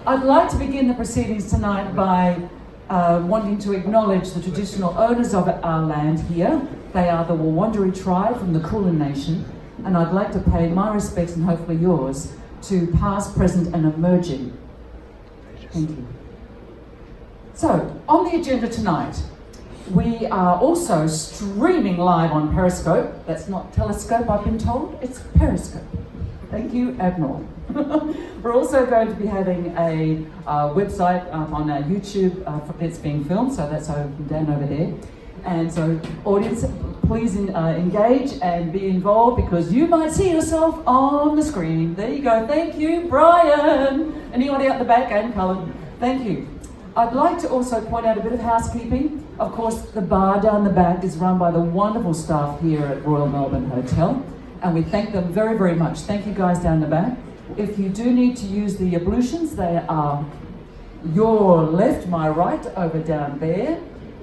I'd like to begin the proceedings tonight by wanting to acknowledge the traditional owners of our land here. They are the Wurundjeri tribe from the Kulin Nation, and I'd like to pay my respects and hopefully yours to past, present and emerging. Thank you. So, on the agenda tonight, we are also streaming live on Periscope. That's not Telescope, I've been told, it's Periscope. Thank you, Admiral. We're also going to be having a website on our YouTube that's being filmed, so that's down over there. And so, audience, please engage and be involved because you might see yourself on the screen. There you go. Thank you, Brian. Anybody out the back and Cullen? Thank you. I'd like to also point out a bit of housekeeping. Of course, the bar down the back is run by the wonderful staff here at Royal Melbourne Hotel, and we thank them very, very much. Thank you guys down the back. If you do need to use the ablutions, they are your left, my right, over down there.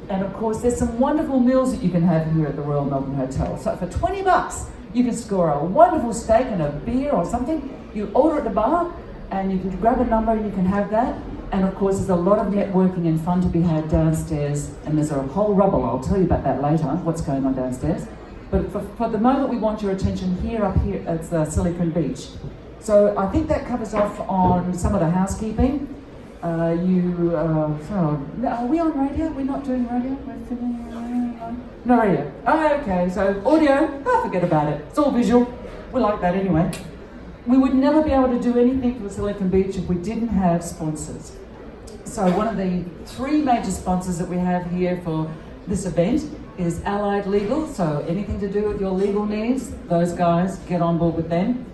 And of course, there's some wonderful meals that you can have here at the Royal Melbourne Hotel. So for $20, you can score a wonderful steak and a beer or something. You order at the bar, and you can grab a number and you can have that. And of course, there's a lot of networking and fun to be had downstairs. And there's a whole rubble, I'll tell you about that later, what's going on downstairs. But for the moment, we want your attention up here at Silicon Beach. So I think that covers off on some of the housekeeping. Are we on radio? We're not doing radio? We're filming no radio. Oh, okay, so audio, forget about it. It's all visual. We like that anyway. We would never be able to do anything for Silicon Beach if we didn't have sponsors. So one of the three major sponsors that we have here for this event is Allied Legal. So anything to do with your legal needs, those guys, get on board with them.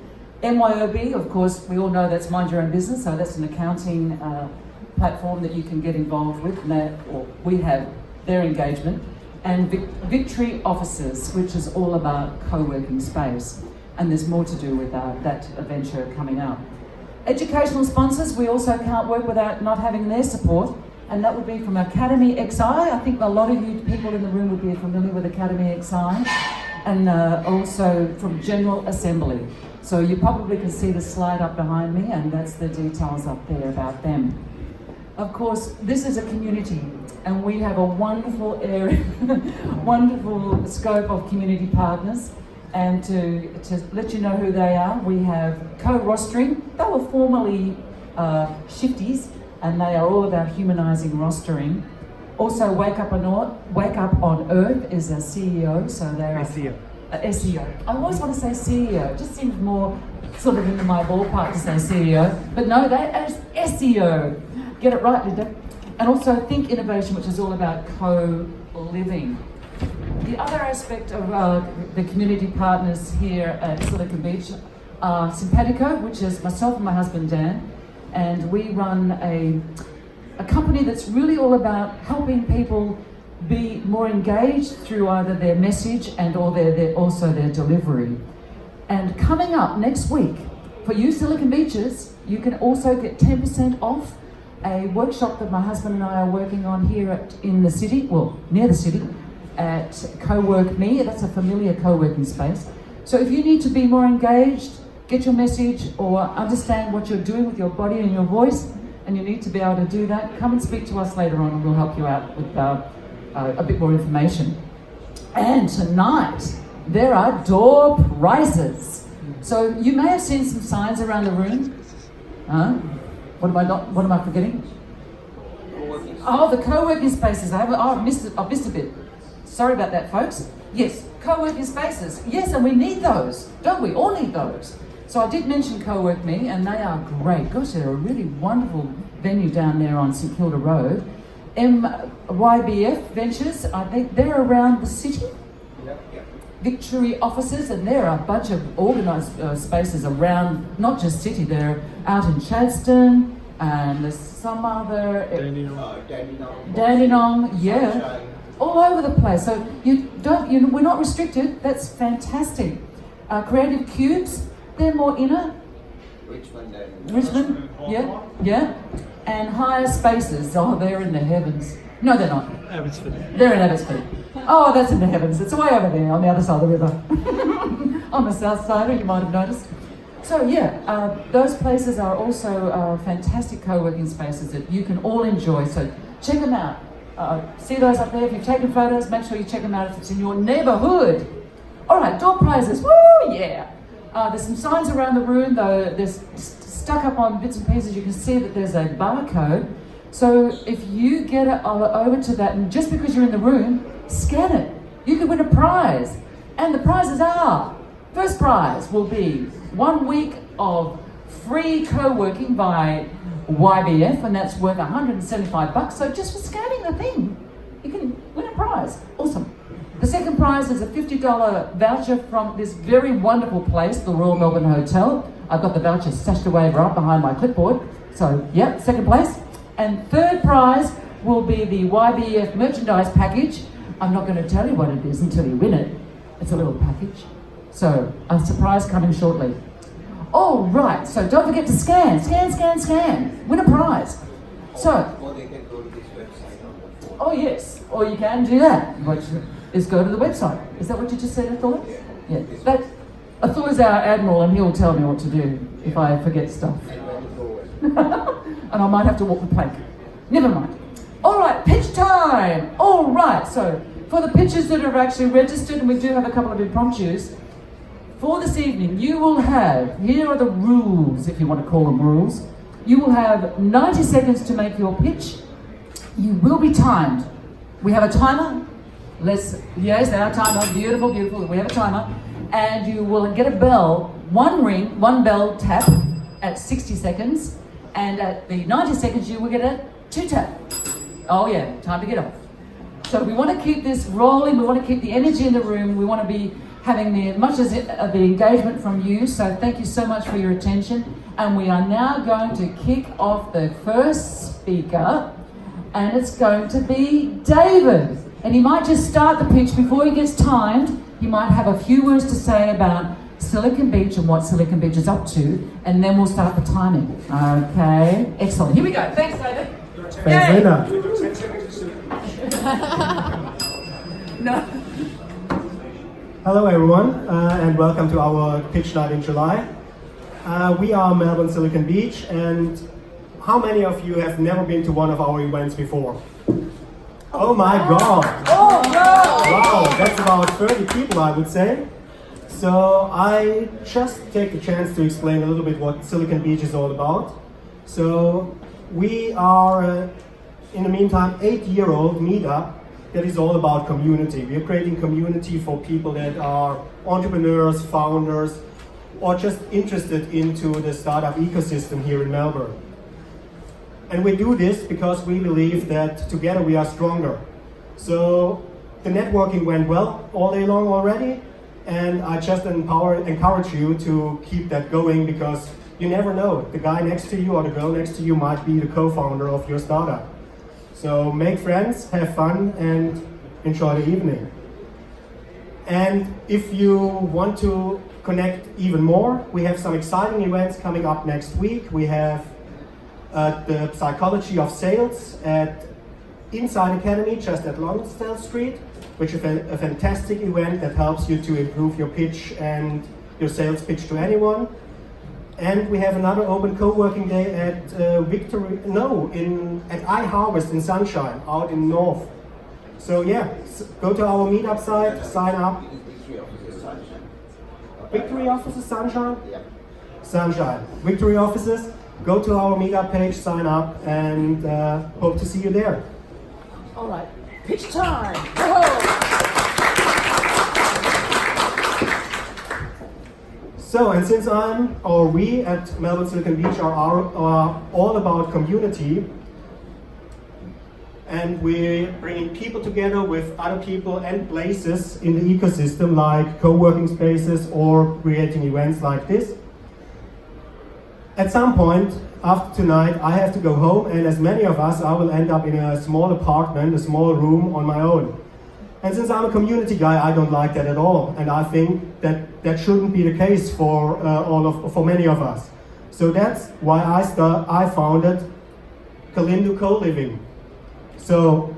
MYOB, of course, we all know that's Mind Your Own Business, so that's an accounting platform that you can get involved with, or we have their engagement. And Victory Offices, which is all about co-working space. And there's more to do with that venture coming up. Educational sponsors, we also can't work without not having their support, and that would be from Academy XI. I think a lot of you people in the room would be familiar with Academy XI, and also from General Assembly. So you probably can see the slide up behind me, and that's the details up there about them. Of course, this is a community, and we have a wonderful area, wonderful scope of community partners. And to let you know who they are, we have co-rostering. They were formerly shifties, and they are all about humanising rostering. Also, Wake Up on Earth is a CEO, so they're SEO. SEO. I always want to say CEO. It just seems more sort of into my ballpark to say CEO. But no, that is SEO. Get it right, Linda. And also Think Innovation, which is all about co-living. The other aspect of the community partners here at Silicon Beach are Simpateco, which is myself and my husband Dan, and we run a company that's really all about helping people be more engaged through either their message and or also their delivery. And coming up next week, for you Silicon Beachers, you can also get 10% off a workshop that my husband and I are working on here in the city, well, near the city, at Co-Work Me. That's a familiar co-working space. So if you need to be more engaged, get your message, or understand what you're doing with your body and your voice, and you need to be able to do that, come and speak to us later on and we'll help you out with a bit more information. And tonight, there are door prizes. So you may have seen some signs around the room. What am I forgetting? Oh, the co-working spaces. I've missed a bit. Sorry about that, folks. Yes, co-working spaces. Yes, and we need those, don't we? All need those. So I did mention Co-Work Me, and they are great. Gosh, they're a really wonderful venue down there on St Kilda Road. MYBF Ventures, I think they're around the city. Yep. Victory Offices, and there are a bunch of organised spaces around, not just city, they're out in Chadstone, and there's some other... Dandenong, yeah. All over the place. So we're not restricted. That's fantastic. Creative Cubes, they're more inner. Richmond, yeah. And Higher Spaces, they're in the heavens. No, they're not. Abbotsford. They're in Abbotsford. Oh, that's in the heavens. It's way over there on the other side of the river. On the south side, you might have noticed. So yeah, those places are also fantastic co-working spaces that you can all enjoy. So check them out. See those up there? If you've taken photos, make sure you check them out if it's in your neighbourhood. All right, door prizes. Woo, yeah. There's some signs around the room, though. There's stuck up on bits and pieces. You can see that there's a barcode. So if you get it over to that, and just because you're in the room, scan it. You could win a prize. And the prizes are, first prize will be 1 week of free co-working by YBF, and that's worth $175. So just for scanning the thing, you can win a prize. Awesome. The second prize is a $50 voucher from this very wonderful place, the Royal Melbourne Hotel. I've got the voucher stashed away right behind my clipboard. So, yeah, second place. And third prize will be the YBF merchandise package. I'm not going to tell you what it is until you win it. It's a little package. So, a surprise coming shortly. All right, so don't forget to scan. Win a prize. So, Or they can go to this website. oh yes, or you can do that. Which is go to the website. Is that what you just said, Athor? Yeah. That Athor's our admiral, and he'll tell me what to do if I forget stuff. And I might have to walk the plank. Never mind. All right, pitch time. All right, so for the pitches that are actually registered, and we do have a couple of impromptus, for this evening, you will have, here are the rules, if you want to call them rules. You will have 90 seconds to make your pitch. You will be timed. We have a timer. Yes, our timer, beautiful. We have a timer. And you will get a bell, one ring, one bell tap at 60 seconds. And at the 90 seconds, you will get a 2 tap. Oh yeah, time to get off. So we want to keep this rolling. We want to keep the energy in the room. We want to be having the engagement from you. So thank you so much for your attention. And we are now going to kick off the first speaker. And it's going to be David. And he might just start the pitch before he gets timed. He might have a few words to say about Silicon Beach and what Silicon Beach is up to, and then we'll start the timing. Okay, excellent. Here we go. Thanks, David. Thanks, Linda. No. Hello, everyone, and welcome to our pitch night in July. We are Melbourne Silicon Beach, and how many of you have never been to one of our events before? Oh my God! Oh, no! Wow, that's about 30 people, I would say. So I just take the chance to explain a little bit what Silicon Beach is all about. So we are, in the meantime, 8-year-old meetup that is all about community. We are creating community for people that are entrepreneurs, founders, or just interested into the startup ecosystem here in Melbourne. And we do this because we believe that together we are stronger. So the networking went well all day long already, and I just encourage you to keep that going, because you never know. The guy next to you or the girl next to you might be the co-founder of your startup. So make friends, have fun, and enjoy the evening. And if you want to connect even more, we have some exciting events coming up next week. We have the Psychology of Sales at Inside Academy, just at Lonsdale Street, which is a fantastic event that helps you to improve your pitch and your sales pitch to anyone. And we have another open co-working day at at iHarvest in Sunshine, out in North. So yeah, go to our meetup site, sign up. Victory Offices Sunshine? Yep. Sunshine. Victory Offices. Go to our meetup page, sign up, and hope to see you there. All right, pitch time. Whoa. So, and since we at Melbourne Silicon Beach are all about community, and we're bringing people together with other people and places in the ecosystem, like co-working spaces or creating events like this. At some point after tonight, I have to go home, and as many of us, I will end up in a small apartment, a small room on my own. And since I'm a community guy, I don't like that at all, and I think that shouldn't be the case for many of us. So that's why I founded Calinduu Co-Living. So,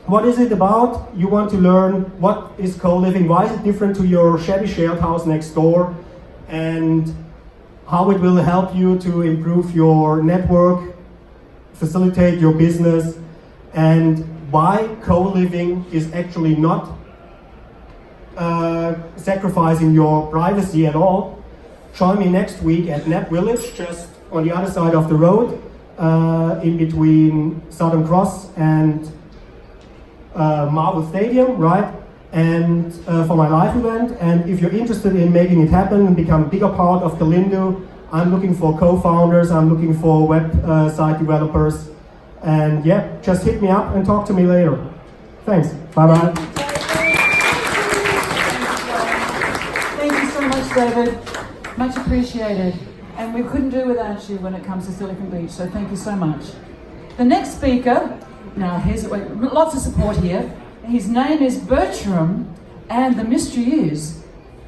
what is it about? You want to learn what is co-living, why is it different to your shabby shared house next door, and how it will help you to improve your network, facilitate your business, and why co-living is actually not sacrificing your privacy at all. Join me next week at Nap Village, just on the other side of the road, in between Southern Cross and Marvel Stadium, right? And for my live event. And if you're interested in making it happen and become a bigger part of Calinduu, I'm looking for co-founders, I'm looking for website developers. And yeah, just hit me up and talk to me later. Thanks. Bye-bye. Thank you so much, David. Much appreciated. And we couldn't do without you when it comes to Silicon Beach, so thank you so much. The next speaker, now here's lots of support here. His name is Bertram, and the mystery is,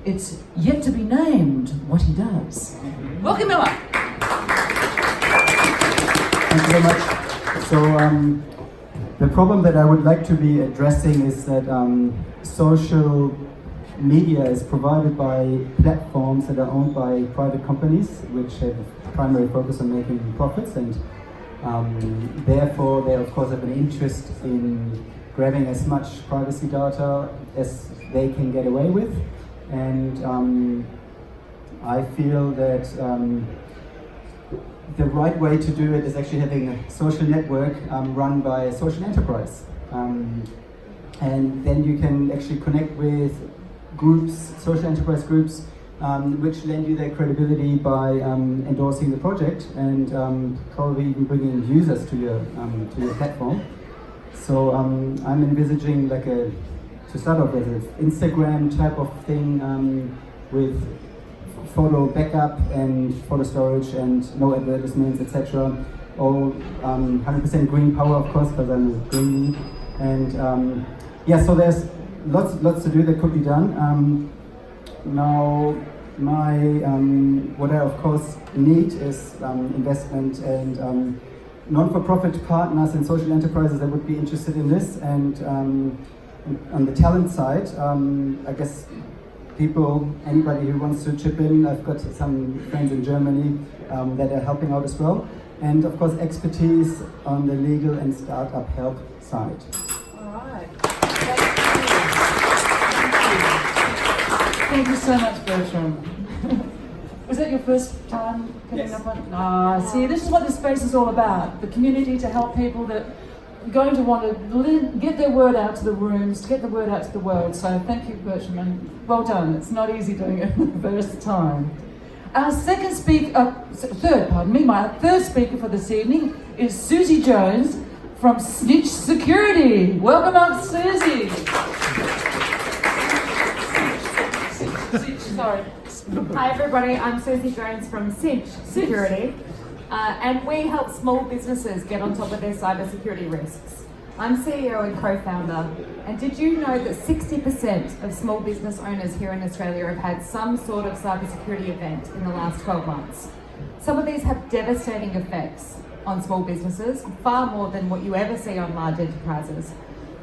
it's yet to be named what he does. Welcome, Miller. Thank you very much. So the problem that I would like to be addressing is that social media is provided by platforms that are owned by private companies, which have a primary focus on making profits, and therefore they of course have an interest in grabbing as much privacy data as they can get away with. And I feel that the right way to do it is actually having a social network run by a social enterprise. And then you can actually connect with groups, social enterprise groups, which lend you their credibility by endorsing the project and probably even bringing users to your platform. So I'm envisaging like to start off with an Instagram type of thing with photo backup and photo storage and no advertisements, etc. All 100% green power, of course, because I'm a green. And yeah, so there's lots to do that could be done. Now, what I of course need is investment and non-for-profit partners and social enterprises that would be interested in this. And on the talent side, I guess anybody who wants to chip in, I've got some friends in Germany that are helping out as well. And of course, expertise on the legal and startup help side. All right. Thank you so much, Bertram. Was that your first time coming up on? See, this is what this space is all about. The community to help people that are going to want to get their word out to the rooms, to get the word out to the world. So thank you, Bertram, and well done. It's not easy doing it the first time. Our third speaker for this evening is Susie Jones from Cynch Security. Welcome up, Susie. Sorry. Hi everybody, I'm Susie Jones from Cynch Security, and we help small businesses get on top of their cybersecurity risks. I'm CEO and co-founder, and did you know that 60% of small business owners here in Australia have had some sort of cybersecurity event in the last 12 months? Some of these have devastating effects on small businesses, far more than what you ever see on large enterprises.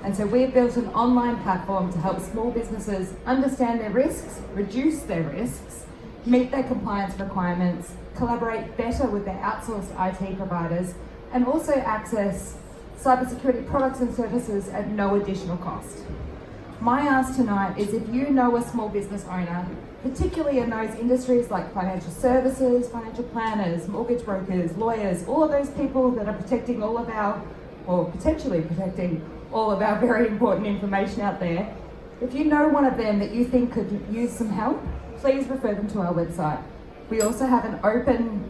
And so we've built an online platform to help small businesses understand their risks, reduce their risks, meet their compliance requirements, collaborate better with their outsourced IT providers, and also access cybersecurity products and services at no additional cost. My ask tonight is if you know a small business owner, particularly in those industries like financial services, financial planners, mortgage brokers, lawyers, all of those people that are protecting all of our, or potentially protecting all of our very important information out there. If you know one of them that you think could use some help, please refer them to our website. We also have an open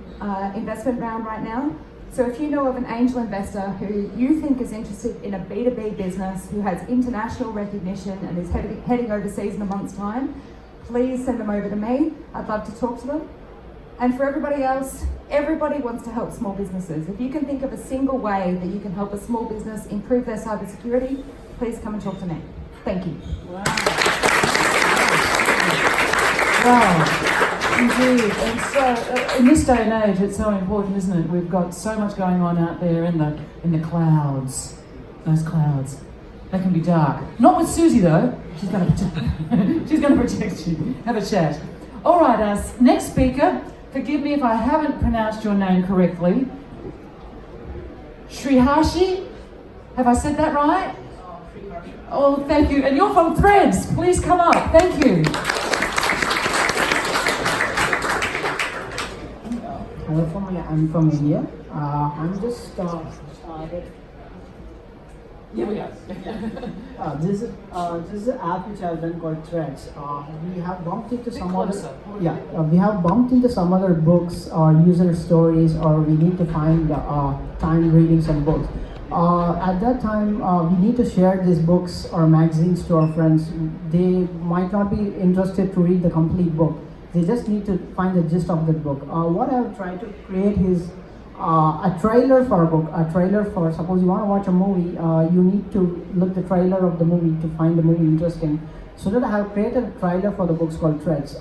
investment round right now. So if you know of an angel investor who you think is interested in a B2B business, who has international recognition and is heading overseas in a month's time, please send them over to me. I'd love to talk to them. And for everybody else, everybody wants to help small businesses. If you can think of a single way that you can help a small business improve their cybersecurity, please come and talk to me. Thank you. Wow. Wow. Indeed. And so, in this day and age, it's so important, isn't it? We've got so much going on out there in the clouds. Those clouds. They can be dark. Not with Susie though. She's going to protect you. Have a chat. All right, our next speaker, forgive me if I haven't pronounced your name correctly. Sriharsha? Have I said that right? Oh, thank you. And you're from Threads. Please come up. Thank you. Hello, I'm from India. I'm just started. Here we go. This is an app which I've done called Threads. We have bumped into some other. Yeah, we have bumped into some other books or user stories, or we need to find time reading some books. At that time, we need to share these books or magazines to our friends. They might not be interested to read the complete book. They just need to find the gist of the book. What I've tried to create is a trailer for a book. A trailer for, suppose you want to watch a movie, you need to look the trailer of the movie to find the movie interesting. So that I have created a trailer for the books called Threads.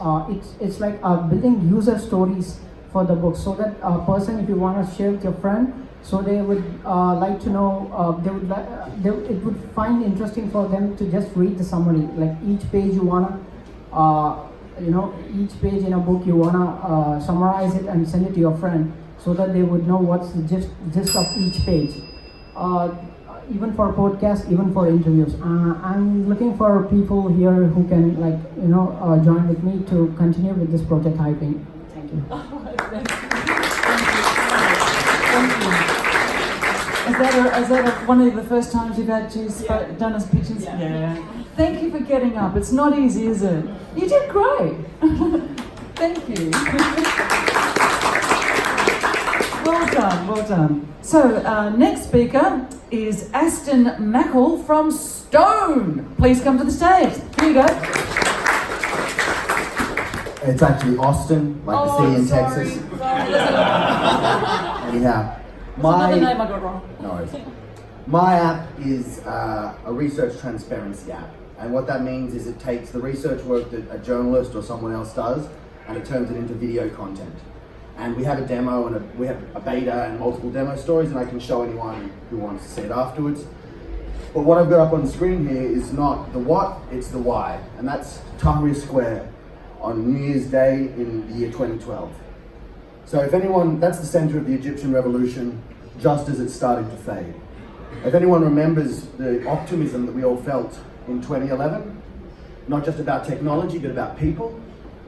It's like building user stories for the book, so that a person, if you want to share with your friend, so they would like to know, it would find interesting for them to just read the summary. Like each page you want to, each page in a book you want to summarize it and send it to your friend, so that they would know what's the gist of each page. Even for podcasts, even for interviews. I'm looking for people here who can join with me to continue with this prototyping. Thank you. Is that one of the first times you've actually done as pitches? Yeah. Thank you for getting up. It's not easy, is it? You did great. Thank you. Well done. So, next speaker is Aston Mackle from Stone. Please come to the stage. Here you go. It's actually Austin, like the sea in Texas. Anyhow, Another name I got wrong. No worries. My app is a research transparency app. And what that means is it takes the research work that a journalist or someone else does and it turns it into video content. And we have a demo and we have a beta and multiple demo stories, and I can show anyone who wants to see it afterwards. But what I've got up on the screen here is not the what, it's the why. And that's Tahrir Square on New Year's Day in the year 2012. So if anyone, that's the center of the Egyptian revolution, just as it's starting to fade. If anyone remembers the optimism that we all felt in 2011, not just about technology, but about people,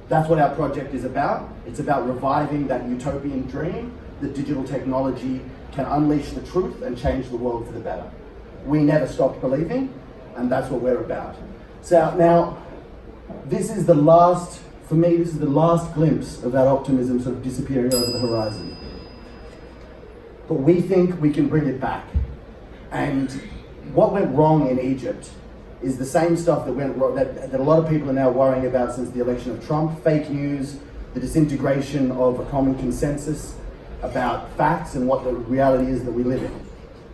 that's what our project is about. It's about reviving that utopian dream that digital technology can unleash the truth and change the world for the better. We never stopped believing, and that's what we're about. So now, this is the last, for me, this is the last glimpse of that optimism sort of disappearing over the horizon. But we think we can bring it back. And what went wrong in Egypt is the same stuff that went wrong, that a lot of people are now worrying about since the election of Trump. Fake news, the disintegration of a common consensus about facts and what the reality is that we live in.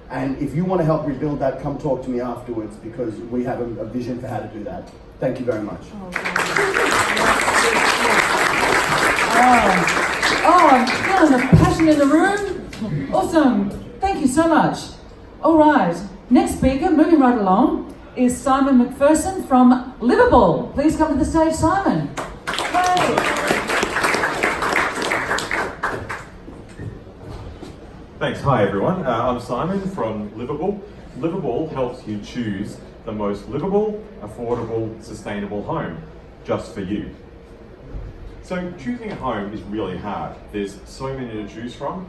And if you want to help rebuild that, come talk to me afterwards, because we have a vision for how to do that. Thank you very much. I'm feeling the passion in the room. Awesome. Thank you so much. All right. Next speaker, moving right along, is Simon McPherson from Liveable. Please come to the stage, Simon. Hey. Thanks. Hi, everyone. I'm Simon from Liveable. Liveable helps you choose the most livable, affordable, sustainable home just for you. So choosing a home is really hard. There's so many to choose from,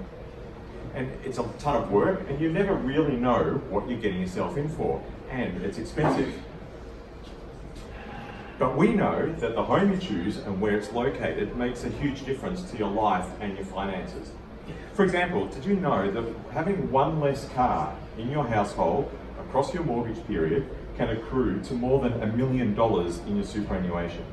and it's a ton of work, and you never really know what you're getting yourself in for, and it's expensive. But we know that the home you choose and where it's located makes a huge difference to your life and your finances. For example, did you know that having one less car in your household across your mortgage period can accrue to more than $1 million in your superannuation?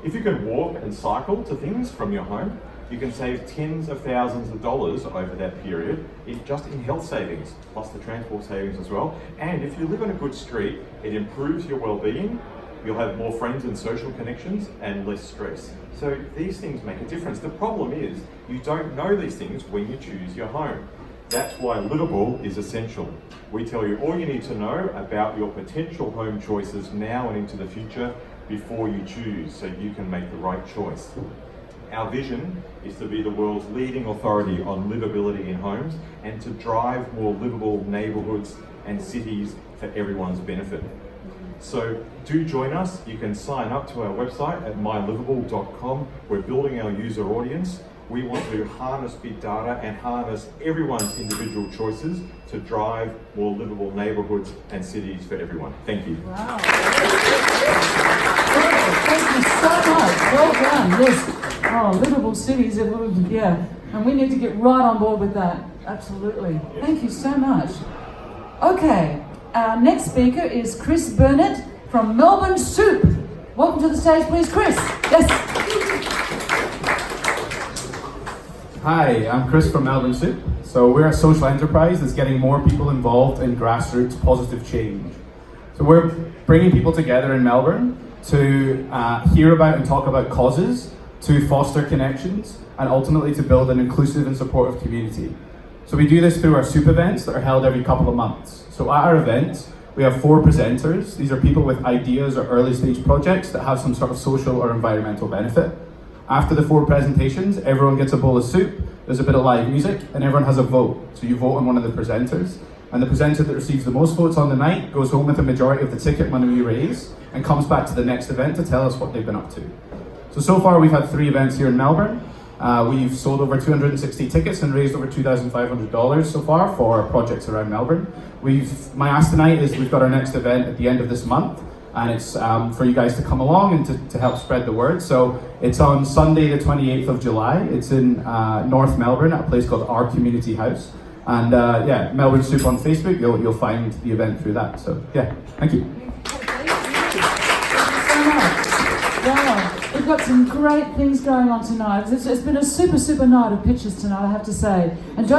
If you can walk and cycle to things from your home, you can save tens of thousands of dollars over that period just in health savings, plus the transport savings as well. And if you live on a good street, it improves your well-being. You'll have more friends and social connections and less stress. So these things make a difference. The problem is you don't know these things when you choose your home. That's why Liveable is essential. We tell you all you need to know about your potential home choices now and into the future before you choose, so you can make the right choice. Our vision is to be the world's leading authority on livability in homes and to drive more livable neighbourhoods and cities for everyone's benefit. So do join us. You can sign up to our website at mylivable.com. We're building our user audience. We want to harness big data and harness everyone's individual choices to drive more livable neighbourhoods and cities for everyone. Thank you. Wow. Thank you so much. Well done. Yes. Oh, livable cities. Yeah. And we need to get right on board with that. Absolutely. Thank you so much. Okay. Our next speaker is Chris Burnett from Melbourne Soup. Welcome to the stage, please, Chris. Yes. Hi, I'm Chris from Melbourne Soup. So we're a social enterprise that's getting more people involved in grassroots positive change. So we're bringing people together in Melbourne to hear about and talk about causes, to foster connections, and ultimately to build an inclusive and supportive community. So we do this through our Soup events that are held every couple of months. So at our events, we have 4 presenters. These are people with ideas or early stage projects that have some sort of social or environmental benefit. After the 4 presentations, everyone gets a bowl of soup, there's a bit of live music, and everyone has a vote. So you vote on one of the presenters, and the presenter that receives the most votes on the night goes home with a majority of the ticket money we raise and comes back to the next event to tell us what they've been up to. So far we've had 3 events here in Melbourne. We've sold over 260 tickets and raised over $2,500 so far for projects around Melbourne. My ask tonight is we've got our next event at the end of this month, and it's for you guys to come along and to help spread the word. So it's on Sunday the 28th of July. It's in North Melbourne at a place called Our Community House. And yeah, Melbourne Soup on Facebook, you'll find the event through that. So yeah, thank you. Wow, we've got some great things going on tonight. It's been a super night of pitches tonight, I have to say. And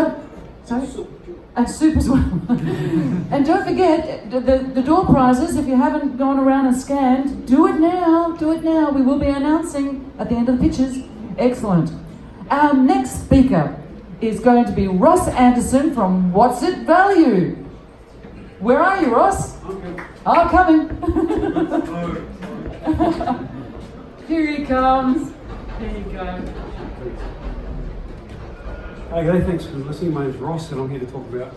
and soup as well. And don't forget the door prizes. If you haven't gone around and scanned, do it now. Do it now. We will be announcing at the end of the pitches. Excellent. Our next speaker is going to be Ross Anderson from What's It Value. Where are you, Ross? Okay. Oh, coming. Hello. Here he comes. There you go. Okay, thanks for listening. My name's Ross and I'm here to talk about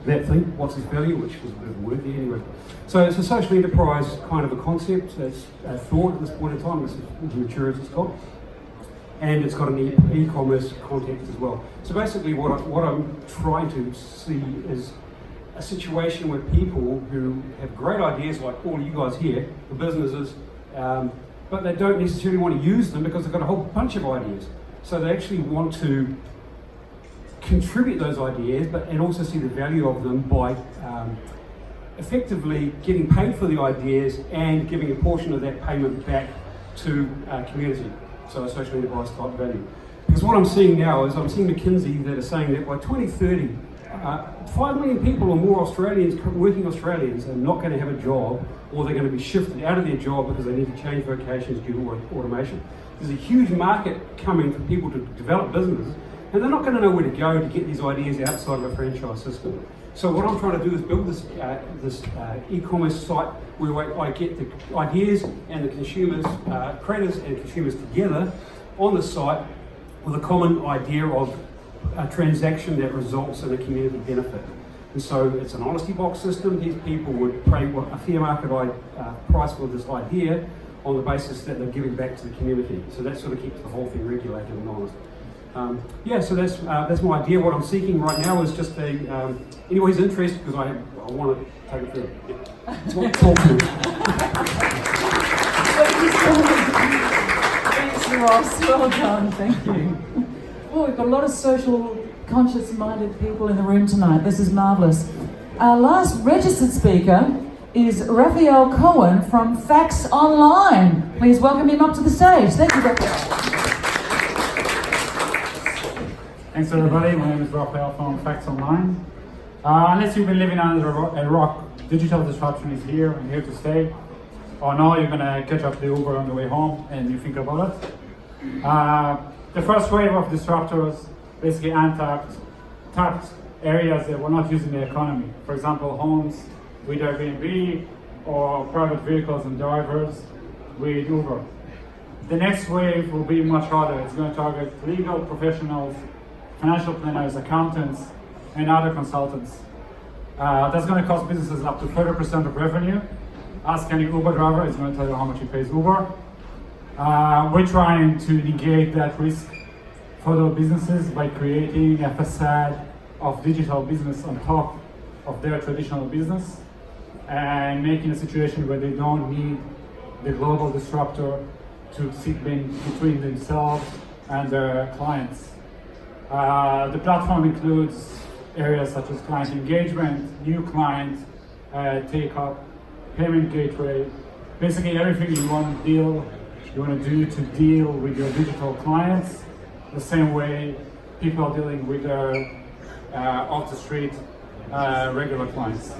that thing, what's its value, which was a bit of a word there anyway. So it's a social enterprise kind of a concept. It's a thought at this point in time. This is as mature as it's got. And it's got an e-commerce context as well. So basically what I'm trying to see is a situation where people who have great ideas, like all you guys here, the businesses, but they don't necessarily want to use them because they've got a whole bunch of ideas. So they actually want to contribute those ideas, and also see the value of them by effectively getting paid for the ideas and giving a portion of that payment back to community. So a social enterprise type value. Because what I'm seeing now is I'm seeing McKinsey that are saying that by 2030, 5 million people or more Australians, working Australians, are not going to have a job, or they're going to be shifted out of their job because they need to change vocations due to automation. There's a huge market coming for people to develop businesses, and they're not going to know where to go to get these ideas outside of a franchise system. So what I'm trying to do is build this e-commerce site where I get the ideas and the consumers, creators and consumers together on the site with a common idea of a transaction that results in a community benefit. And so it's an honesty box system. These people would pay a fair market price for this idea on the basis that they're giving back to the community. So that sort of keeps the whole thing regulated and honest. Yeah, so that's my idea. What I'm seeking right now is just anybody's interest, because I want to take it further. Yeah. Talk to me. Thanks, Ross. Well done. Thank you. Well, we've got a lot of social conscious-minded people in the room tonight. This is marvellous. Our last registered speaker is Rafael Cohen from Facts Online. Please welcome him up to the stage. Thank you, Rafael. Thanks everybody, my name is Rafael from Facts Online. Unless you've been living under a rock, digital disruption is here and here to stay. Or now you're gonna catch up the Uber on the way home and you think about it. The first wave of disruptors basically tapped areas that were not using the economy. For example, homes with Airbnb or private vehicles and drivers with Uber. The next wave will be much harder. It's going to target legal professionals, financial planners, accountants, and other consultants. That's going to cost businesses up to 30% of revenue. Ask any Uber driver, it's going to tell you how much he pays Uber. We're trying to negate that risk for those businesses by creating a facade of digital business on top of their traditional business and making a situation where they don't need the global disruptor to sit between themselves and their clients. The platform includes areas such as client engagement, new client take-up, payment gateway, basically everything you want to do to deal with your digital clients the same way people are dealing with their off the street regular clients.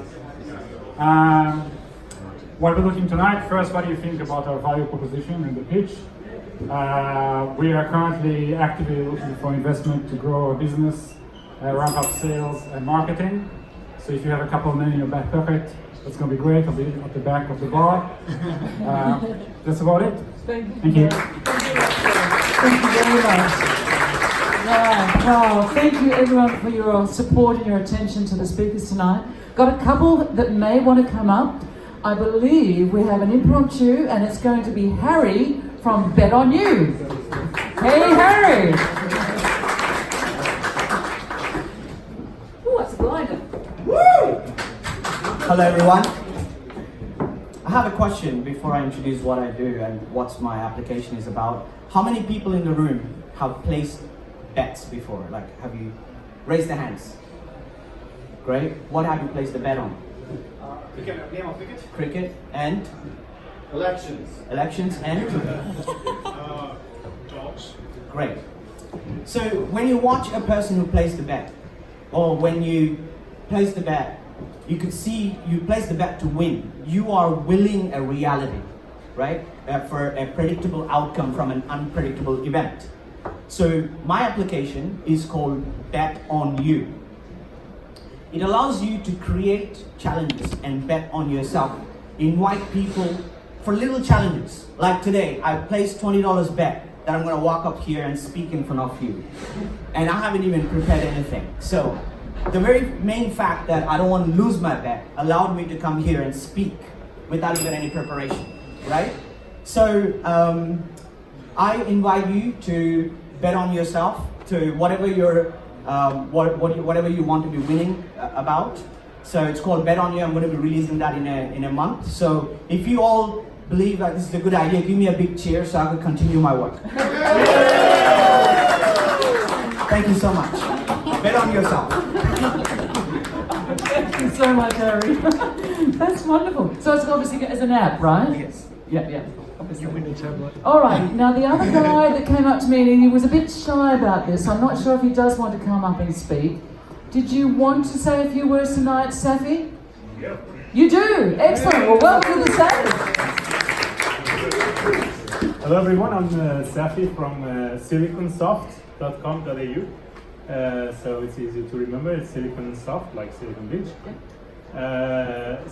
What we're looking tonight, first, what do you think about our value proposition and the pitch? We are currently actively looking for investment to grow our business, ramp up sales and marketing. So if you have a couple of million in your back pocket, that's going to be great. I'll be at the back of the bar. That's about it. Thank you. Thank you very much. Wow. Thank you everyone for your support and your attention to the speakers tonight. Got a couple that may want to come up. I believe we have an impromptu and it's going to be Harry from Bet On You. Hey Harry! Oh, that's a blinder. Hello everyone. I have a question before I introduce what I do and what my application is about. How many people in the room have placed bets before? Like, have you raised their hands? Great. What have you placed a bet on? Cricket and? Elections and? Dogs. Great. So when you watch a person who placed a bet, or when you place the bet, you could see you place the bet to win. You are willing a reality, right? For a predictable outcome from an unpredictable event. So my application is called Bet On You. It allows you to create challenges and bet on yourself. Invite people for little challenges. Like today, I placed $20 bet that I'm going to walk up here and speak in front of you. And I haven't even prepared anything. So the very main fact that I don't want to lose my bet allowed me to come here and speak without even any preparation, right? So I invite you to bet on yourself to whatever your whatever you want to be winning about. So it's called Bet On You. I'm going to be releasing that in a month. So if you all believe that this is a good idea, give me a big cheer so I can continue my work. Thank you so much. Bet on yourself. Thank you so much, Harry. That's wonderful. So it's obviously as an app, right? Yes. Yeah. You win a tablet. All right. Now the other guy that came up to me and he was a bit shy about this. I'm not sure if he does want to come up and speak. Did you want to say a few words tonight, Safi? Yeah. You do. Excellent. Well, welcome to the stage. Hello everyone, I'm Safi from siliconsoft.com.au. So it's easy to remember, it's Silicon Soft, like Silicon Beach.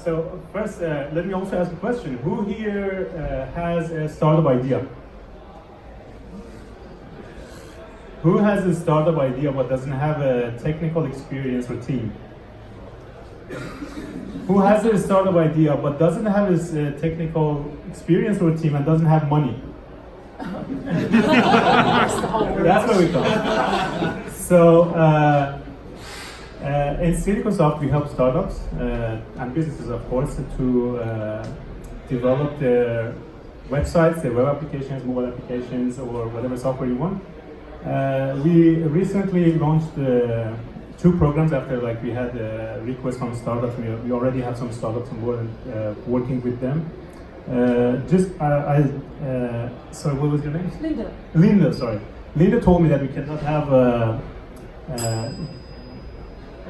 So first, let me also ask a question. Who here has a startup idea? Who has a startup idea but doesn't have a technical experience or team? Who has a startup idea but doesn't have his technical experience or team and doesn't have money? That's what we thought. So in Siliconsoft we help startups and businesses, of course, to develop their websites, their web applications, mobile applications, or whatever software you want. We recently launched 2 programs after we had requests from startups. We already have some startups on board and working with them. Sorry, what was your name? Linda. Linda, sorry. Linda told me that we cannot have A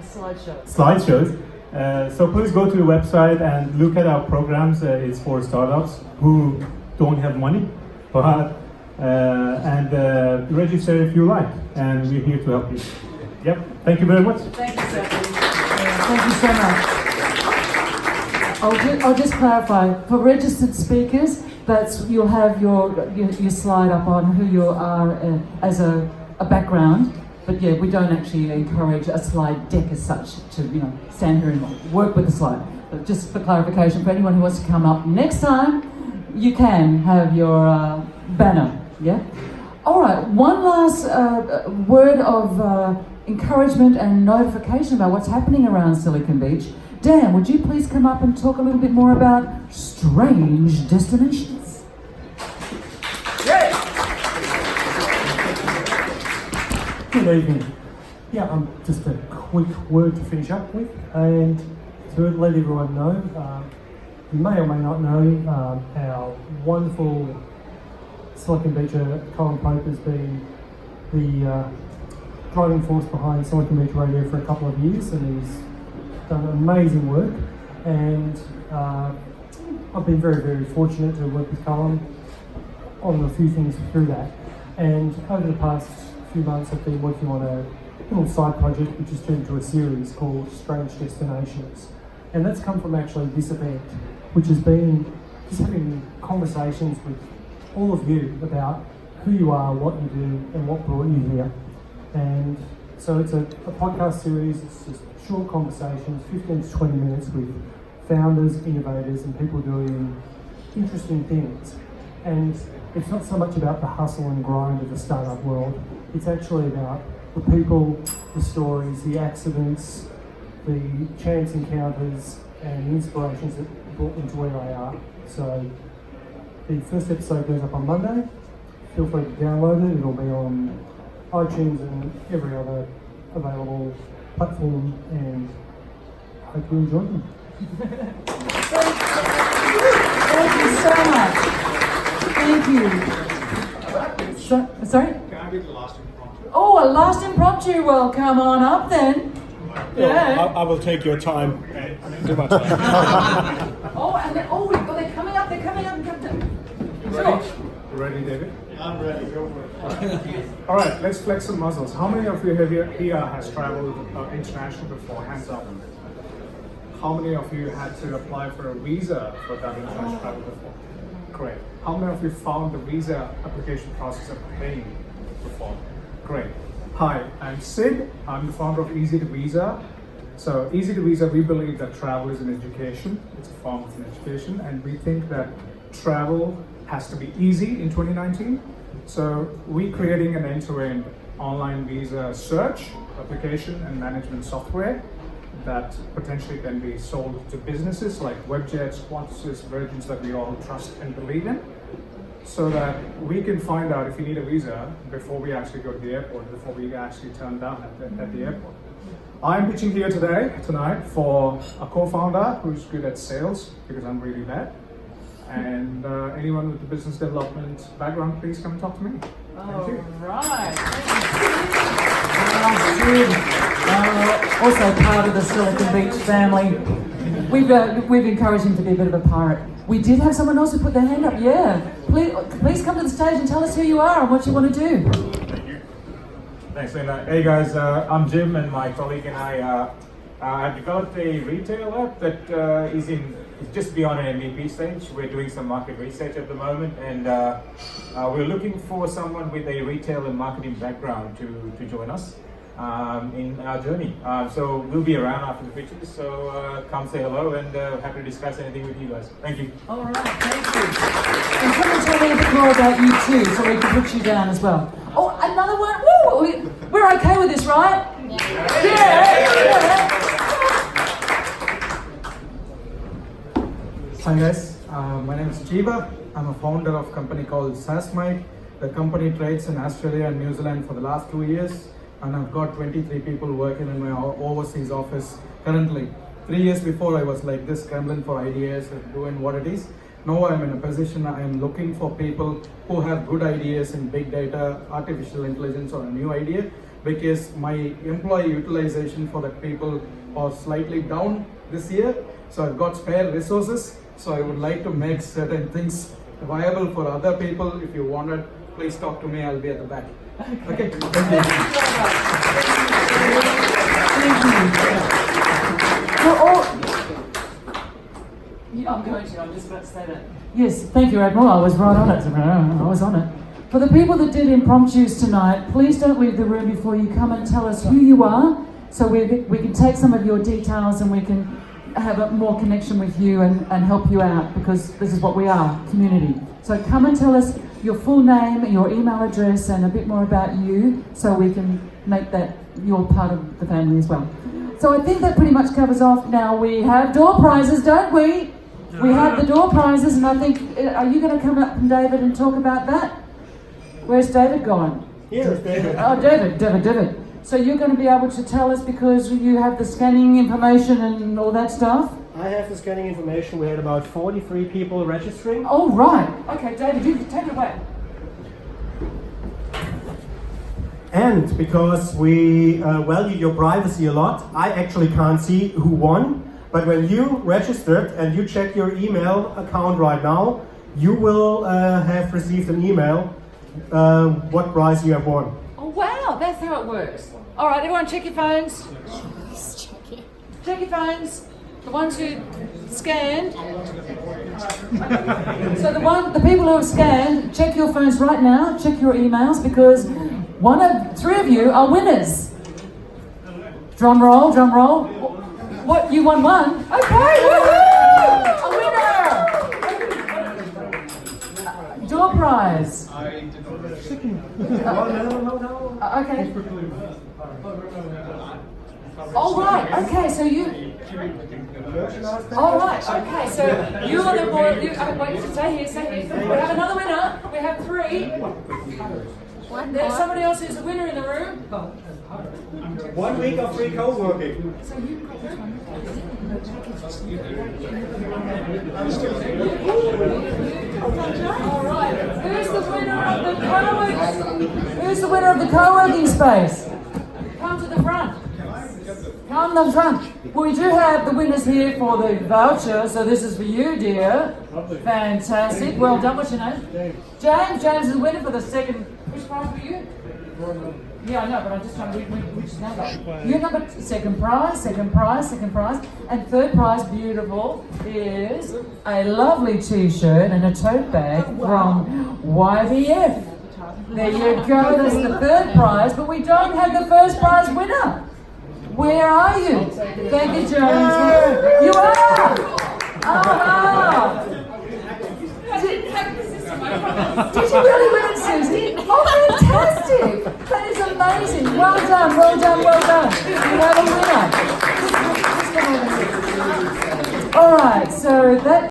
slideshow. slideshows. So please go to the website and look at our programs. It's for startups who don't have money, but and register if you like. And we're here to help you. Yep. Thank you very much. Thank you, Safi. Thank you so much. I'll just clarify, for registered speakers, you'll have your slide up on who you are as a background. But yeah, we don't actually encourage a slide deck as such to stand here and work with the slide. But just for clarification, for anyone who wants to come up next time, you can have your banner. Yeah. All right. One last word of encouragement and notification about what's happening around Silicon Beach. Dan, would you please come up and talk a little bit more about strange destinations? Good evening. Yeah, just a quick word to finish up with, and to let everyone know, you may or may not know our wonderful Silicon Beacher Colin Pope has been the driving force behind Silicon Beach Radio for a couple of years, and he's done amazing work. And I've been very, very fortunate to work with Colin on a few things through that. And over the past few months, I've been working on a little side project which has turned into a series called Strange Destinations. And that's come from actually this event, which has been just having conversations with all of you about who you are, what you do, and what brought you here. And so it's a podcast series. It's just short conversations, 15 to 20 minutes with founders, innovators, and people doing interesting things. And it's not so much about the hustle and grind of the startup world. It's actually about the people, the stories, the accidents, the chance encounters, and the inspirations that brought them to where they are. So the first episode goes up on Monday. Feel free to download it. It'll be on iTunes and every other available platform, and I hope you enjoy them. Thank you so much. Thank you. Sorry? Can I be the last impromptu? Oh, a last impromptu. Well, come on up then. Yeah. I will take your time. Too much time. They're coming up. They're coming up. Sure. Ready, David? I'm ready. Go for it. All right, let's flex some muscles. How many of you here has traveled international before? Hands up. How many of you had to apply for a visa for that international travel before? Great. How many of you found the visa application process a pain before? Great. Hi, I'm Sid. I'm the founder of Easy to Visa. So Easy to Visa, we believe that travel is an education. It's a form of an education, and we think that travel has to be easy in 2019. So we're creating an end-to-end online visa search, application, and management software that potentially can be sold to businesses like Webjets, Qantas, Virgins that we all trust and believe in, so that we can find out if you need a visa before we actually go to the airport, before we actually turn down at the airport. I'm pitching here tonight for a co-founder who's good at sales, because I'm really bad. And anyone with the business development background, please come and talk to me. Thank you. Right. Also part of the Silicon Beach family. We've encouraged him to be a bit of a pirate. We did have someone else who put their hand up. Yeah. Please come to the stage and tell us who you are and what you want to do. Thank you. Thanks, Linda. Hey guys, I'm Jim, and my colleague and I have developed a retail app that is just beyond an MVP stage. We're doing some market research at the moment, and we're looking for someone with a retail and marketing background to join us in our journey. So we'll be around after the pitches, so come say hello, and happy to discuss anything with you guys. Thank you. All right, thank you. And come and tell me a bit more about you too, so we can put you down as well. Oh, another one. Woo! We're okay with this, right? Yeah. Hi guys, my name is Jeeva. I'm a founder of a company called SaaSmate. The company trades in Australia and New Zealand for the last 2 years, and I've got 23 people working in my overseas office currently. 3 years before I was like this, scrambling for ideas and doing what it is. Now I'm in a position, I am looking for people who have good ideas in big data, artificial intelligence, or a new idea, because my employee utilization for the people are slightly down this year. So I've got spare resources. So I would like to make certain things viable for other people. If you want it, please talk to me. I'll be at the back. Okay. Thank you. Thank you. I'm going to. I'm just about to say that. Yes, thank you, Admiral. I was right on it. I was on it. For the people that did impromptus tonight, please don't leave the room before you come and tell us who you are, so we can take some of your details and we can have a more connection with you and help you out, because this is what we are, community. So come and tell us your full name, your email address, and a bit more about you, so we can make that your part of the family as well. So I think that pretty much covers off. Now we have door prizes, don't we? We have the door prizes, and I think, are you going to come up from David and talk about that? Where's David gone? Here's David. Oh, David. So you're going to be able to tell us, because you have the scanning information and all that stuff? I have the scanning information. We had about 43 people registering. Oh, right. Okay, David, you can take it away. And because we value your privacy a lot, I actually can't see who won. But when you registered and you check your email account right now, you will have received an email what prize you have won. Oh, wow, that's how it works. All right, everyone check your phones. Check your phones. The ones who scanned. So the people who have scanned, check your phones right now, check your emails, because three of you are winners. Drum roll. What, you won one? Okay, woohoo! A winner! Door prize. I did not. No. Okay. All right. Okay. So you. All right. Okay. So you are the boy. Wait. Stay here. We have another winner. We have three. There's somebody else who's the winner in the room. 1 week of free co-working. So you've got this one. All right. Who's the winner of the co-working? Who's the winner of the co-working space? Come to the front. Come to the front. We do have the winners here for the voucher, so this is for you, dear. Fantastic. Well done. What's your name? James. James is the winner for the second. Which prize were you? Yeah, I know, but I'm just trying to read which number. Your number, second prize, and third prize, beautiful, is a lovely t-shirt and a tote bag from YVF. There you go, that's the third prize, but we don't have the first prize winner. Where are you? Thank you, James. You are! Ah! Did you really win it, Susie? Oh, fantastic! That is amazing. Well done. You have a winner. All right, so that